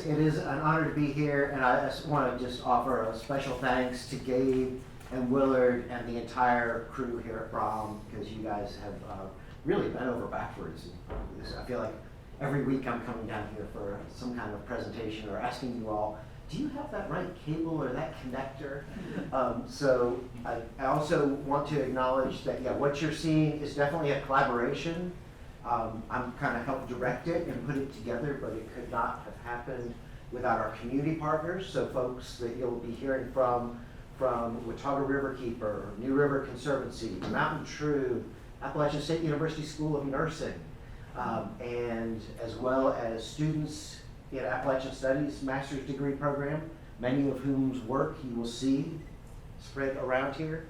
It is an honor to be here, and I just want to offer a special thanks to Gabe and Willard and the entire crew here at BRAHM, because you guys have really bent over backwards. I feel like every week I'm coming down here for some kind of presentation or asking you all, do you have that right cable or that connector? So I also want to acknowledge that, yeah, what you're seeing is definitely a collaboration. I'm kind of helped direct it and put it together, but it could not have happened without our community partners. So folks that you'll be hearing from Watauga Riverkeeper, New River Conservancy, Mountain True, Appalachian State University School of Nursing, and as well as students in Appalachian Studies master's degree program, many of whom's work you will see spread around here.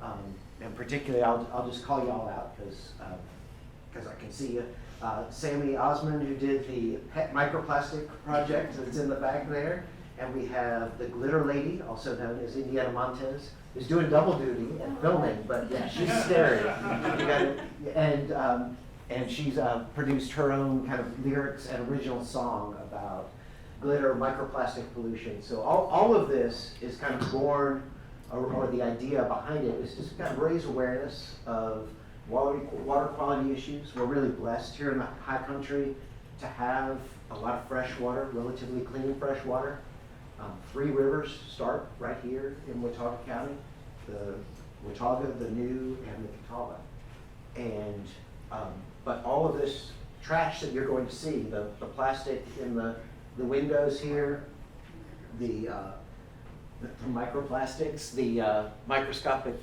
And particularly, I'll just call y'all out because I can see you. Sammy Osmond, who did the pet microplastic project that's in the back there. And we have the Glitter Lady, also known as Indiana Montez, who's doing double duty and filming, but yeah, she's scary. And she's produced her own kind of lyrics and original song about glitter microplastic pollution. So all of this is kind of born, or the idea behind it is just kind of raise awareness of water quality issues. We're really blessed here in the high country to have a lot of fresh water, relatively clean fresh water. 3 rivers start right here in Watauga County, the Watauga, the New, and the Catawba. And but all of this trash that you're going to see, the plastic in the windows here, the microplastics, the microscopic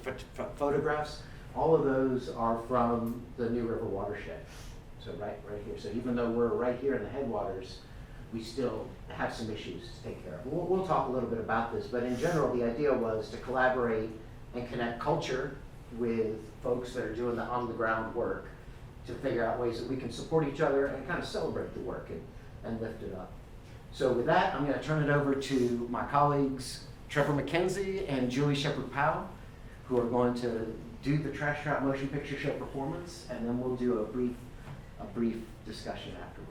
photographs, all of those are from the New River Watershed. So right here. So even though we're right here in the headwaters, we still have some issues to take care of. We'll talk a little bit about this, but in general, the idea was to collaborate and connect culture with folks that are doing the on-the-ground work to figure out ways that we can support each other and kind of celebrate the work and lift it up. So with that, I'm going to turn it over to my colleagues, Trevor McKenzie and Julie Shepherd-Powell, who are going to do the Trash Trout motion picture show performance, and then we'll do a brief discussion afterwards.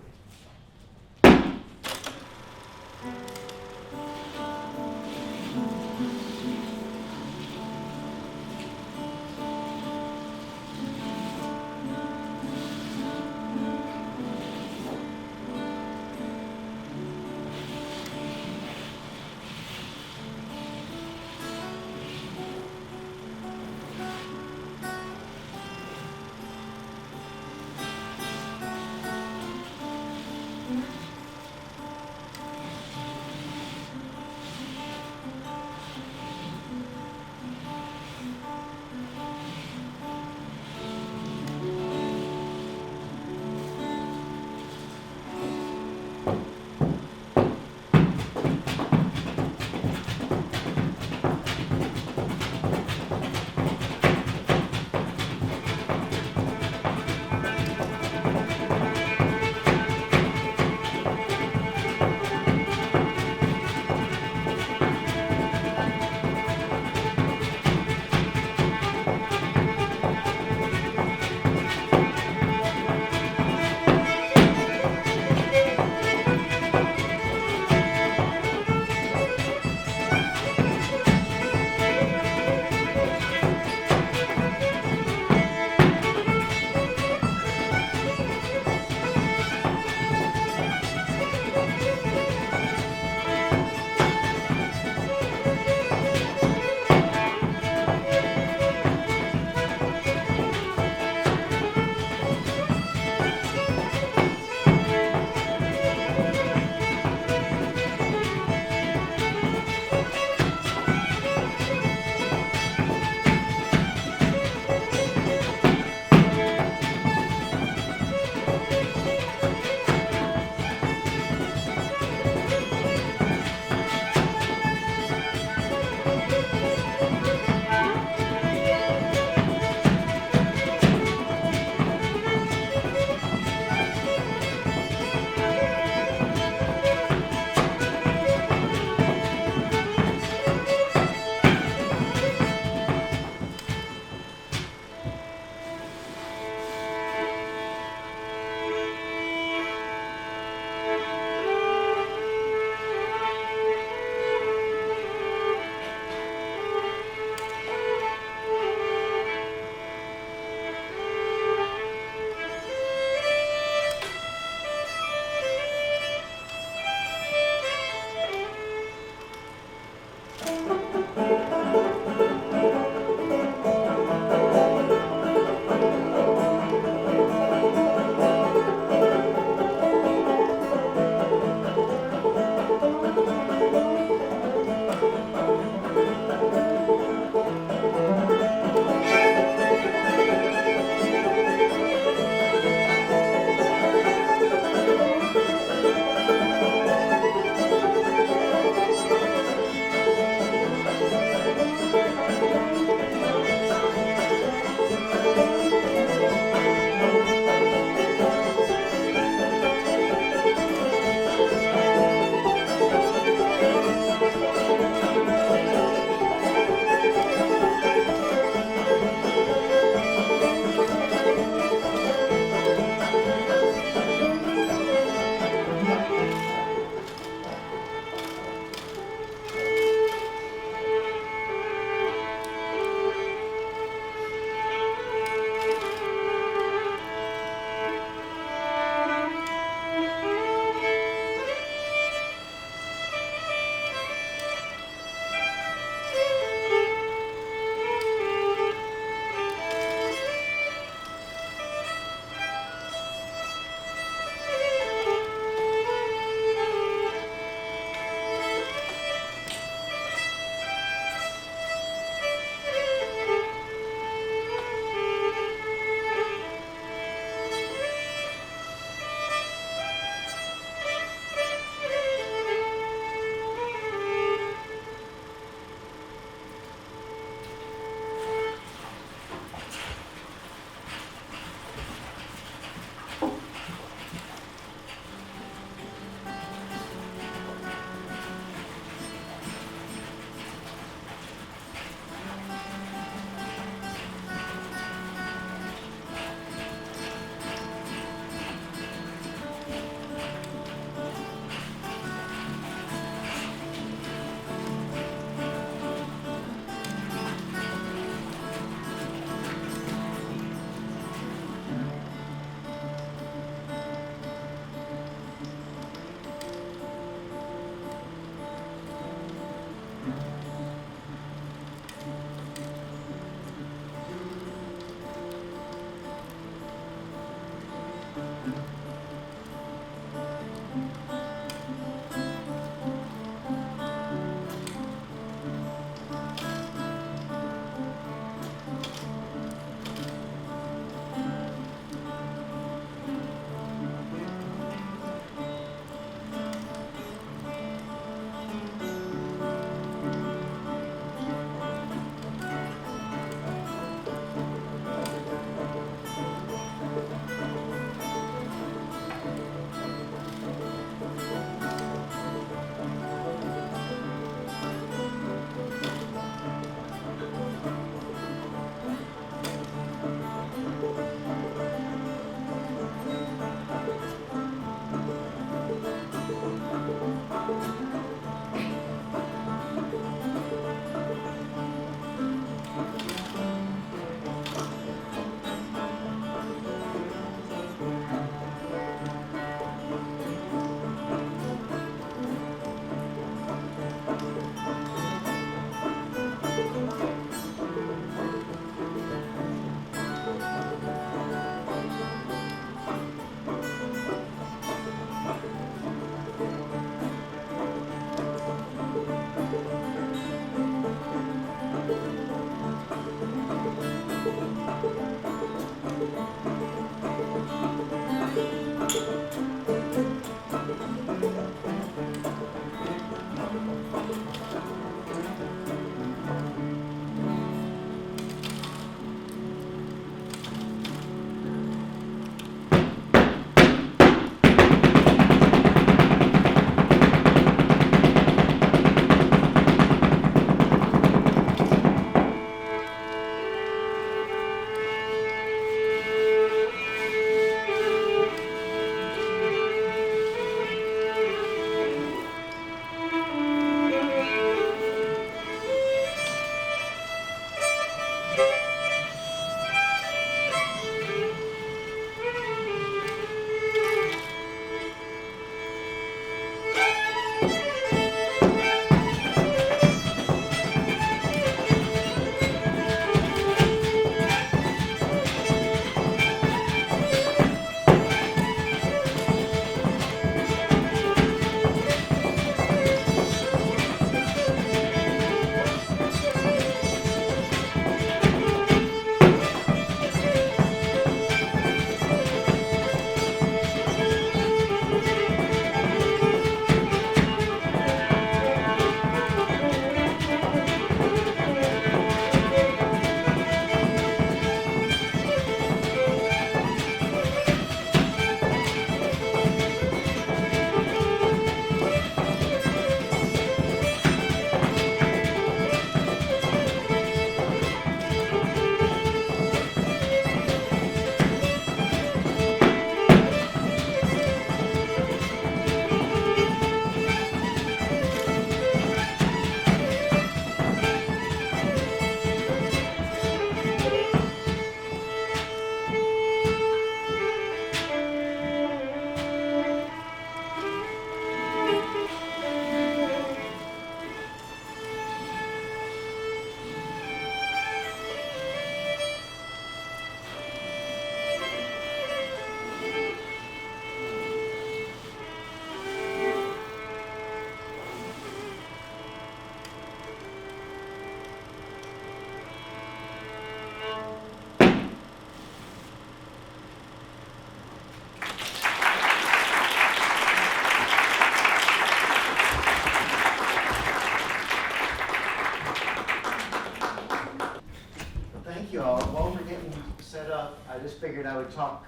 figured I would talk,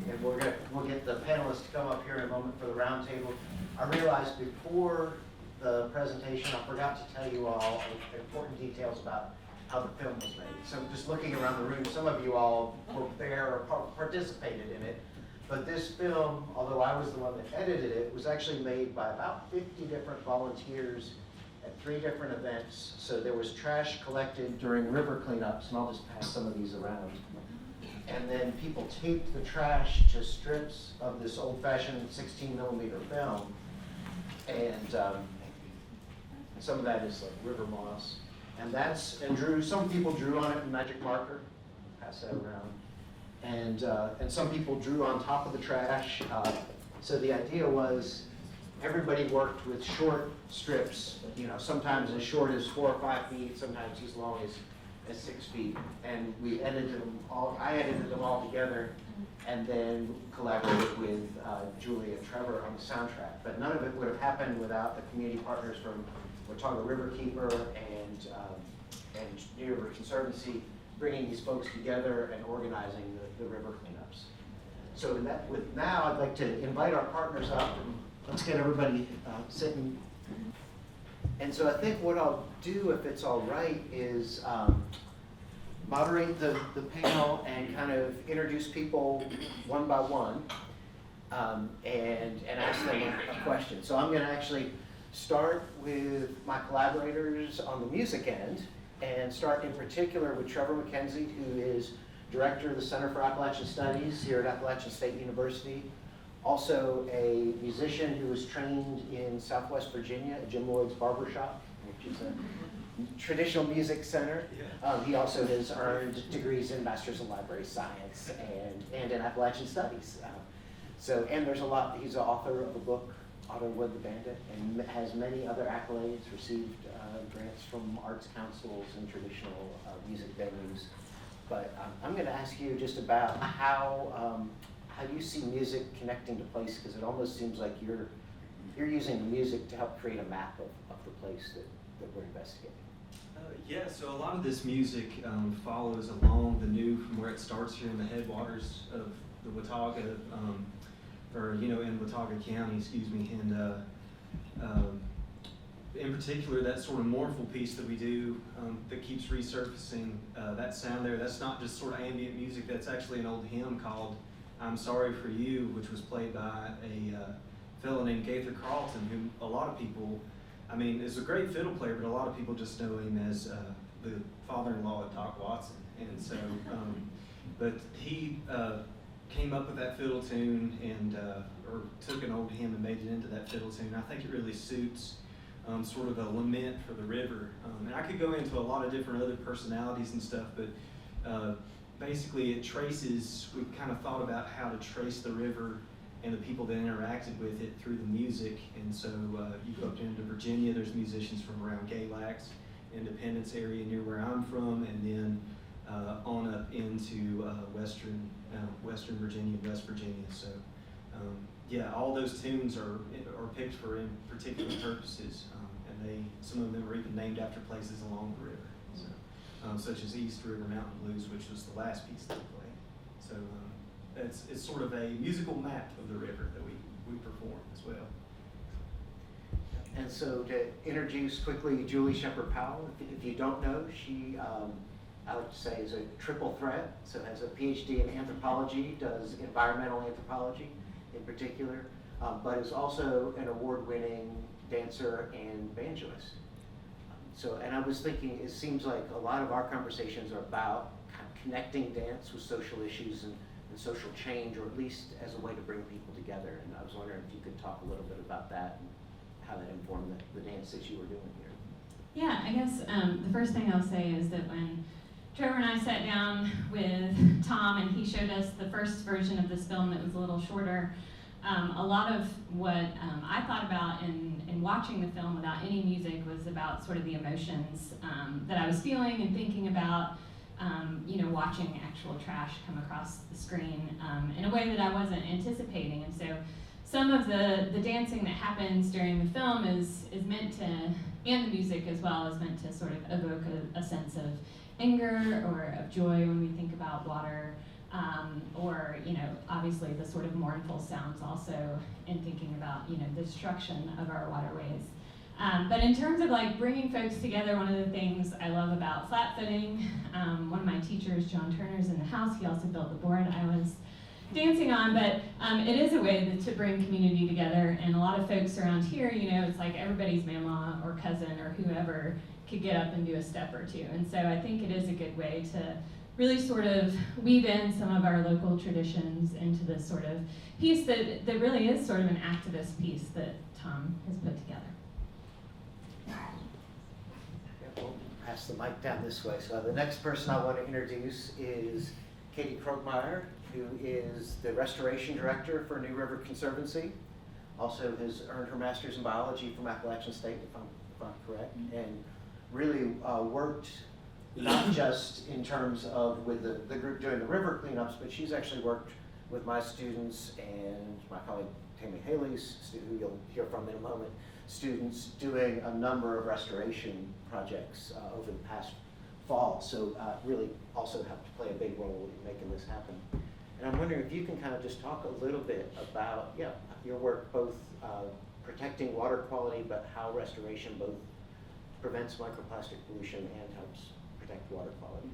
and we'll get the panelists to come up here in a moment for the roundtable. I realized before the presentation, I forgot to tell you all important details about how the film was made. So just looking around the room, some of you all were there or participated in it. But this film, although I was the one that edited it, was actually made by about 50 different volunteers at 3 different events. So there was trash collected during river cleanups, and I'll just pass some of these around. And then people taped the trash to strips of this old-fashioned 16mm film. And some of that is like river moss. And some people drew on it in magic marker. Pass that around. And some people drew on top of the trash. So the idea was everybody worked with short strips, sometimes as short as 4 or 5 feet, sometimes as long as 6 feet. And we edited them all, I edited them all together and then collaborated with Julie and Trevor on the soundtrack. But none of it would have happened without the community partners from Watauga Riverkeeper and River Conservancy, bringing these folks together and organizing the river cleanups. So now I'd like to invite our partners up and let's get everybody sitting. And so I think what I'll do, if it's all right, is moderate the panel and kind of introduce people one by one and ask them a question. So I'm going to actually start with my collaborators on the music end, and start in particular with Trevor McKenzie, who is director of the Center for Appalachian Studies here at Appalachian State University. Also a musician who was trained in Southwest Virginia at Jim Lloyd's Barbershop, which is a traditional music center. He also has earned degrees in Masters of Library Science and in Appalachian Studies. And there's a lot, he's the author of a book, Otterwood the Bandit, and has many other accolades, received grants from arts councils and traditional music venues. But I'm going to ask you just about how you see music connecting to place, because it almost seems like you're using the music to help create a map of the place that we're investigating. Yeah, so a lot of this music follows along the new, from where it starts here in the headwaters of the Watauga, in Watauga County, and in particular, that sort of mournful piece that we do that keeps resurfacing, that sound there, that's not just sort of ambient music, that's actually an old hymn called I'm Sorry for You, which was played by a fellow named Gaither Carlton, who a lot of people, is a great fiddle player, but a lot of people just know him as the father-in-law of Doc Watson. And so, but he came up with that fiddle tune and or took an old hymn and made it into that fiddle tune. I think it really suits sort of a lament for the river. And I could go into a lot of different other personalities and stuff, but basically it traces, we kind of thought about how to trace the river and the people that interacted with it through the music. And so you go up into Virginia, there's musicians from around Galax, Independence area near where I'm from, and then on up into Western Virginia, West Virginia. So yeah, all those tunes are picked for in particular purposes, and some of them are even named after places along the river. So, such as East River Mountain Blues, which was the last piece that we played. So it's sort of a musical map of the river that we perform as well. And so to introduce quickly Julie Shepherd-Powell, if you don't know, she, I like to say, is a triple threat. So has a PhD in anthropology, does environmental anthropology in particular, but is also an award-winning dancer and banjoist. And I was thinking, it seems like a lot of our conversations are about kind of connecting dance with social issues and social change, or at least as a way to bring people together. And I was wondering if you could talk a little bit about that and how that informed the dance that you were doing here. Yeah, I guess the first thing I'll say is that when Trevor and I sat down with Tom and he showed us the first version of this film that was a little shorter, a lot of what I thought about in watching the film without any music was about sort of the emotions that I was feeling and thinking about, watching actual trash come across the screen in a way that I wasn't anticipating. And so some of the dancing that happens during the film is meant to, and the music as well, is meant to sort of evoke a sense of anger or of joy when we think about water. or, obviously the sort of mournful sounds also in thinking about, the destruction of our waterways. But in terms of like bringing folks together, one of the things I love about flat footing, one of my teachers, John Turner's in the house, he also built the board I was dancing on, but it is a way to bring community together, and a lot of folks around here, it's like everybody's mama or cousin or whoever could get up and do a step or two, and so I think it is a good way to really sort of weave in some of our local traditions into this sort of piece that really is sort of an activist piece that Tom has put together. We'll pass the mic down this way. So the next person I want to introduce is Katie Krogmeyer, who is the restoration director for New River Conservancy. Also has earned her master's in biology from Appalachian State, if I'm correct, and really worked not just in terms of with the group doing the river cleanups, but she's actually worked with my students and my colleague Tammy Haley's, who you'll hear from in a moment, students doing a number of restoration projects over the past fall. So really also have to play a big role in making this happen. And I'm wondering if you can kind of just talk a little bit about your work, both protecting water quality, but how restoration both prevents microplastic pollution and helps protect water quality.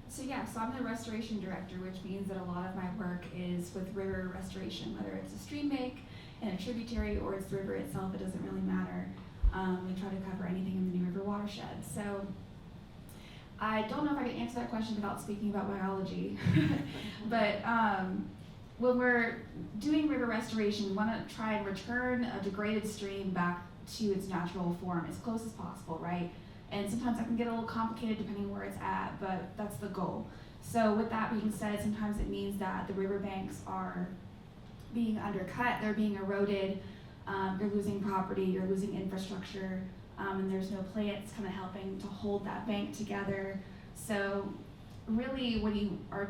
So I'm the restoration director, which means that a lot of my work is with river restoration, whether it's a stream bank and a tributary or it's the river itself, it doesn't really matter. We try to cover anything in the New River Watershed. So I don't know if I can answer that question without speaking about biology, but when we're doing river restoration, we want to try and return a degraded stream back to its natural form as close as possible, right? And sometimes that can get a little complicated depending where it's at, but that's the goal. So with that being said, sometimes it means that the riverbanks are being undercut, they're being eroded, you're losing property, you're losing infrastructure, and there's no plants kind of helping to hold that bank together. So really when you are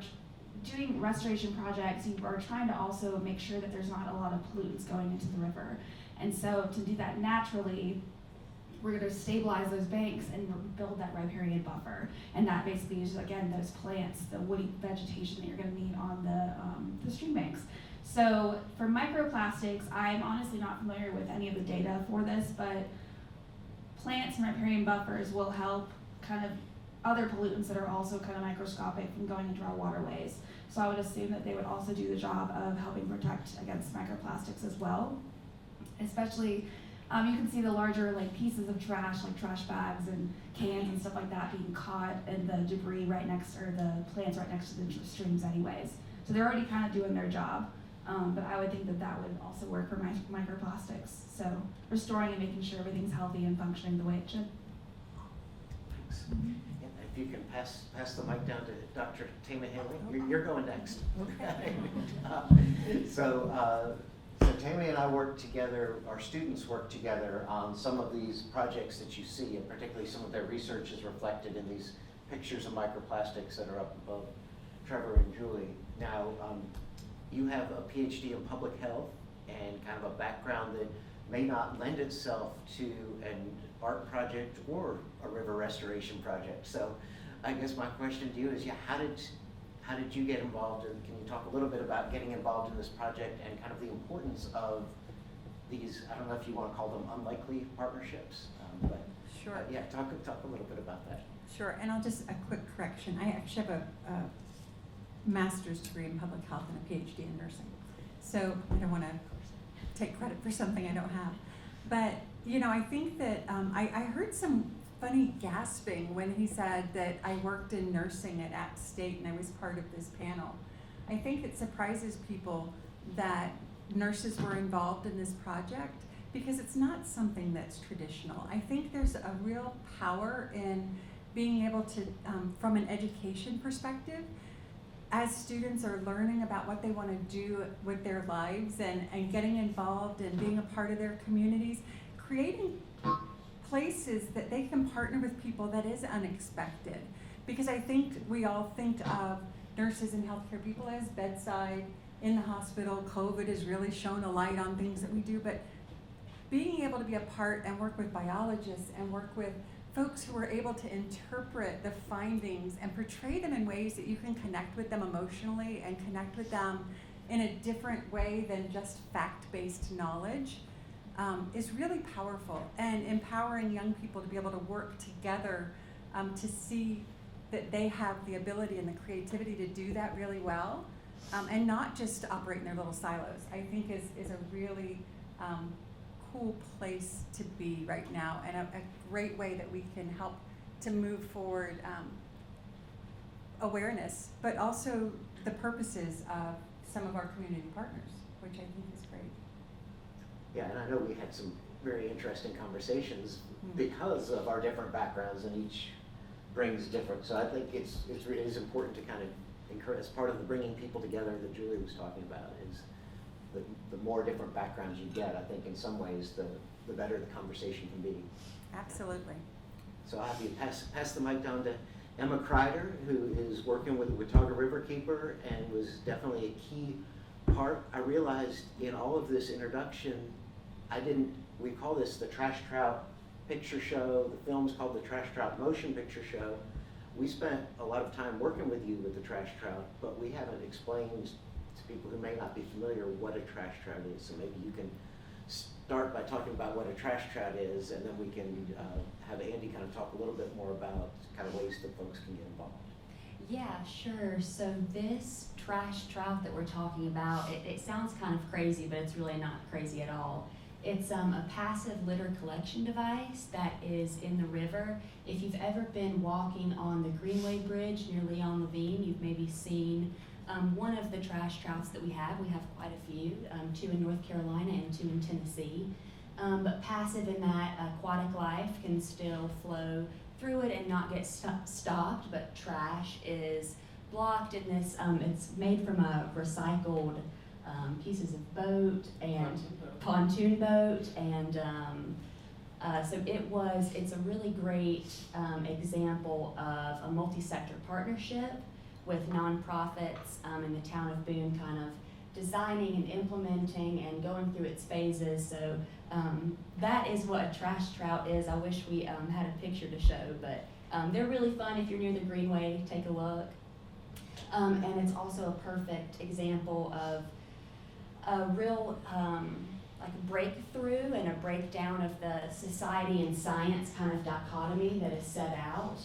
doing restoration projects, you are trying to also make sure that there's not a lot of pollutants going into the river. And so to do that naturally, we're going to stabilize those banks and build that riparian buffer. And that basically is, again, those plants, the woody vegetation that you're going to need on the stream banks. So for microplastics, I'm honestly not familiar with any of the data for this, but plants and riparian buffers will help kind of other pollutants that are also kind of microscopic from going into our waterways. So I would assume that they would also do the job of helping protect against microplastics as well. Especially, you can see the larger like pieces of trash, like trash bags and cans and stuff like that being caught in the debris right next, or the plants right next to the streams anyways. So they're already kind of doing their job. But I would think that that would also work for microplastics. So restoring and making sure everything's healthy and functioning the way it should. Thanks. And if you can pass the mic down to Dr. Tammy Haley. You're going next. Okay. So Tammy and I work together, our students work together on some of these projects that you see, and particularly some of their research is reflected in these pictures of microplastics that are up above Trevor and Julie. Now, you have a PhD in public health and kind of a background that may not lend itself to an art project or a river restoration project. So I guess my question to you is, how did you get involved, and can you talk a little bit about getting involved in this project and kind of the importance of these, I don't know if you want to call them unlikely partnerships, but Sure. yeah, talk a little bit about that. Sure, and I'll just, a quick correction. I actually have a master's degree in public health and a PhD in nursing. So I don't want to take credit for something I don't have. But, I think that I heard some funny gasping when he said that I worked in nursing at App State and I was part of this panel. I think it surprises people that nurses were involved in this project because it's not something that's traditional. I think there's a real power in being able to, from an education perspective, as students are learning about what they want to do with their lives and getting involved and being a part of their communities, creating places that they can partner with people that is unexpected. Because I think we all think of nurses and healthcare people as bedside, in the hospital. COVID has really shown a light on things that we do, but being able to be a part and work with biologists and work with folks who are able to interpret the findings and portray them in ways that you can connect with them emotionally and connect with them in a different way than just fact-based knowledge is really powerful, and empowering young people to be able to work together to see that they have the ability and the creativity to do that really well, and not just operate in their little silos, I think is a really cool place to be right now, and a great way that we can help to move forward awareness, but also the purposes of some of our community partners, which I think is great. Yeah, and I know we had some very interesting conversations because of our different backgrounds, and each brings different. So I think it is important to kind of encourage, as part of the bringing people together that Julie was talking about, is the more different backgrounds you get, I think in some ways the better the conversation can be. Absolutely. So I'll have you pass the mic down to Emma Kreider, who is working with the Watauga Riverkeeper and was definitely a key part. I realized in all of this introduction, we call this the Trash Trout Picture Show. The film's called the Trash Trout Motion Picture Show. We spent a lot of time working with you with the Trash Trout, but we haven't explained to people who may not be familiar what a trash trout is. So maybe you can start by talking about what a trash trout is, and then we can have Andy kind of talk a little bit more about kind of ways that folks can get involved. Yeah, sure. So this trash trout that we're talking about, it sounds kind of crazy, but it's really not crazy at all. It's a passive litter collection device that is in the river. If you've ever been walking on the Greenway Bridge near Leon Levine, you've maybe seen one of the trash trouts that we have. We have quite a few, 2 in North Carolina and 2 in Tennessee. But passive in that aquatic life can still flow through it and not get stopped, but trash is blocked in this, it's made from recycled pieces of boat and pontoon boat, and so it's a really great example of a multi-sector partnership with nonprofits in the town of Boone, kind of designing and implementing and going through its phases. So that is what a trash trout is. I wish we had a picture to show, but they're really fun. If you're near the Greenway, take a look. And it's also a perfect example of a real like a breakthrough and a breakdown of the society and science kind of dichotomy that is set out.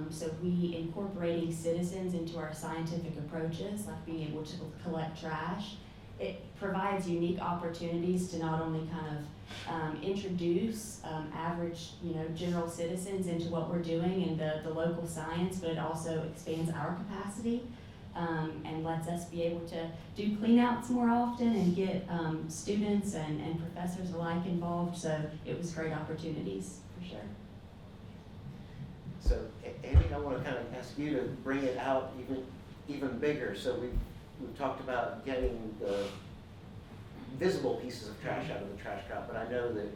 So we incorporating citizens into our scientific approaches, like being able to collect trash. It provides unique opportunities to not only kind of introduce average, general citizens into what we're doing and the local science, but it also expands our capacity. And lets us be able to do cleanouts more often and get students and professors alike involved. So it was great opportunities, for sure. So Andy, I want to kind of ask you to bring it out even bigger. So we've talked about getting the visible pieces of trash out of the trash trout, but I know that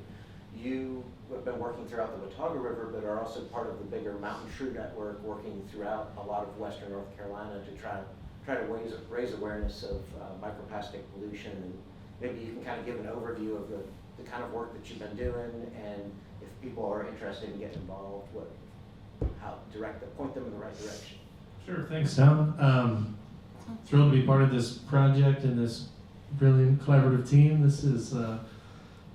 you have been working throughout the Watauga River, but are also part of the bigger Mountain Shrew Network, working throughout a lot of western North Carolina to try to raise awareness of microplastic pollution. And maybe you can kind of give an overview of the kind of work that you've been doing, and if people are interested in getting involved, point them in the right direction. Sure, thanks, Tom. Thrilled to be part of this project and this brilliant collaborative team. This is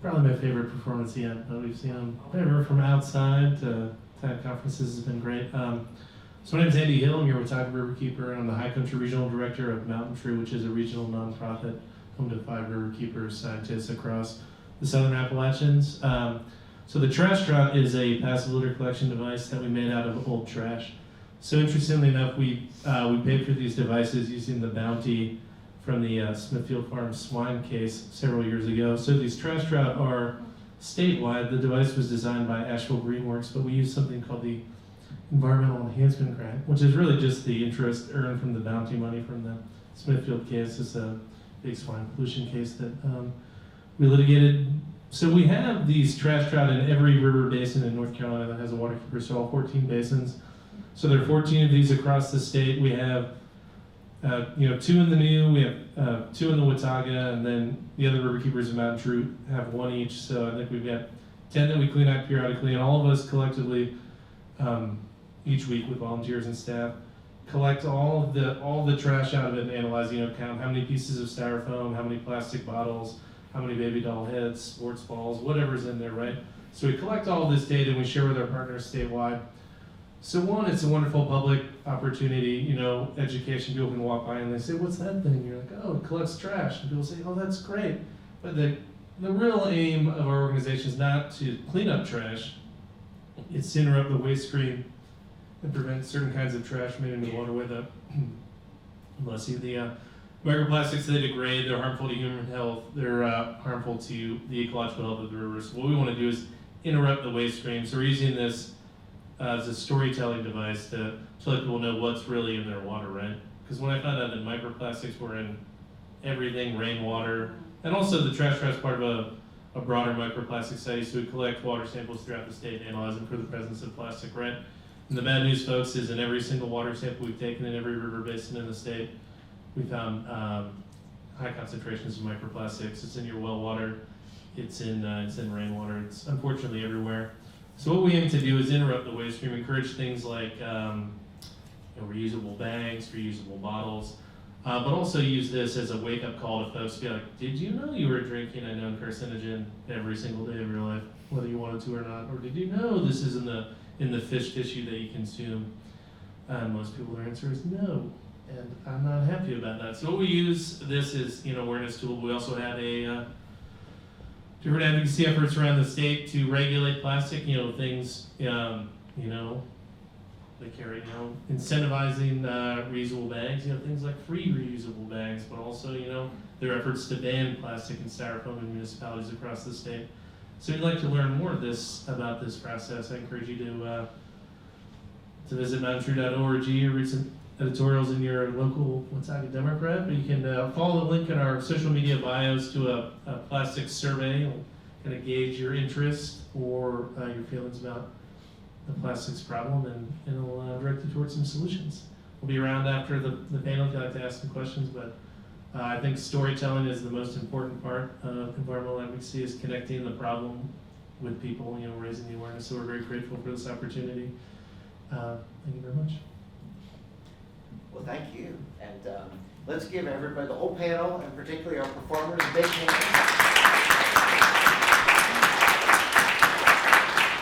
probably my favorite performance yet. We've seen them ever from outside to TAD conferences. Has been great. So my name is Andy Hill. I'm your Watauga Riverkeeper. I'm the High Country Regional Director of Mountain True, which is a regional nonprofit home to 5 riverkeepers, scientists across the Southern Appalachians. So the Trash Trout is a passive litter collection device that we made out of old trash. So interestingly enough, we paid for these devices using the bounty from the Smithfield Farm swine case several years ago. So these trash trout are statewide. The device was designed by Asheville Greenworks, but we use something called the Environmental Enhancement Grant, which is really just the interest earned from the bounty money from the Smithfield case. It's a big swine pollution case that we litigated. So we have these trash trout in every river basin in North Carolina that has a waterkeeper, so all 14 basins. So there are 14 of these across the state. We have 2 in the New, we have 2 in the Watauga, and then the other riverkeepers in Mountain True have 1 each. So I think we've got 10 that we clean out periodically, and all of us collectively each week with volunteers and staff. Collect all the trash out of it and analyze, count how many pieces of styrofoam, how many plastic bottles, how many baby doll heads, sports balls, whatever's in there, right? So we collect all this data and we share with our partners statewide. So one, it's a wonderful public opportunity, education. People can walk by and they say, what's that thing? You're like, oh, it collects trash. And people say, oh, that's great. But the real aim of our organization is not to clean up trash. It's to interrupt the waste stream and prevent certain kinds of trash made into the waterway that, bless you, the microplastics, they degrade, they're harmful to human health, they're harmful to the ecological health of the rivers. So what we want to do is interrupt the waste stream. So we're using this as a storytelling device to let people know what's really in their water, right? Because when I found out that microplastics were in everything, rainwater, and also the Trash Trout is part of a broader microplastic study, so we collect water samples throughout the state and analyze them for the presence of plastic, right? And the bad news, folks, is in every single water sample we've taken in every river basin in the state, we found high concentrations of microplastics. It's in your well water, it's in rainwater, it's unfortunately everywhere. So what we aim to do is interrupt the waste stream, encourage things like reusable bags, reusable bottles, but also use this as a wake-up call to folks to be like, did you know you were drinking a known carcinogen every single day of your life, whether you wanted to or not? Or did you know this is in the fish tissue that you consume? And most people, their answer is no. And I'm not happy about that. So what we use this is, awareness tool. We also have a different advocacy efforts around the state to regulate plastic, things, they carry, incentivizing reusable bags, things like free reusable bags, but also, their efforts to ban plastic and styrofoam in municipalities across the state. So if you'd like to learn more about this process, I encourage you to visit mountaintrue.org or read some editorials in your local Watauga Democrat, but you can follow the link in our social media bios to a plastic survey. It'll kind of gauge your interest or your feelings about the plastics problem, and it'll direct you towards some solutions. We'll be around after the panel if you'd like to ask some questions, but I think storytelling is the most important part of environmental advocacy, is connecting the problem with people, raising the awareness. So we're very grateful for this opportunity. Thank you very much. Well, thank you. And let's give everybody, the whole panel, and particularly our performers, a big hand.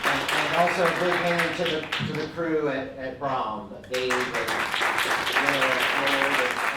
And also a big hand to the crew at BRAHM, Dave and Will,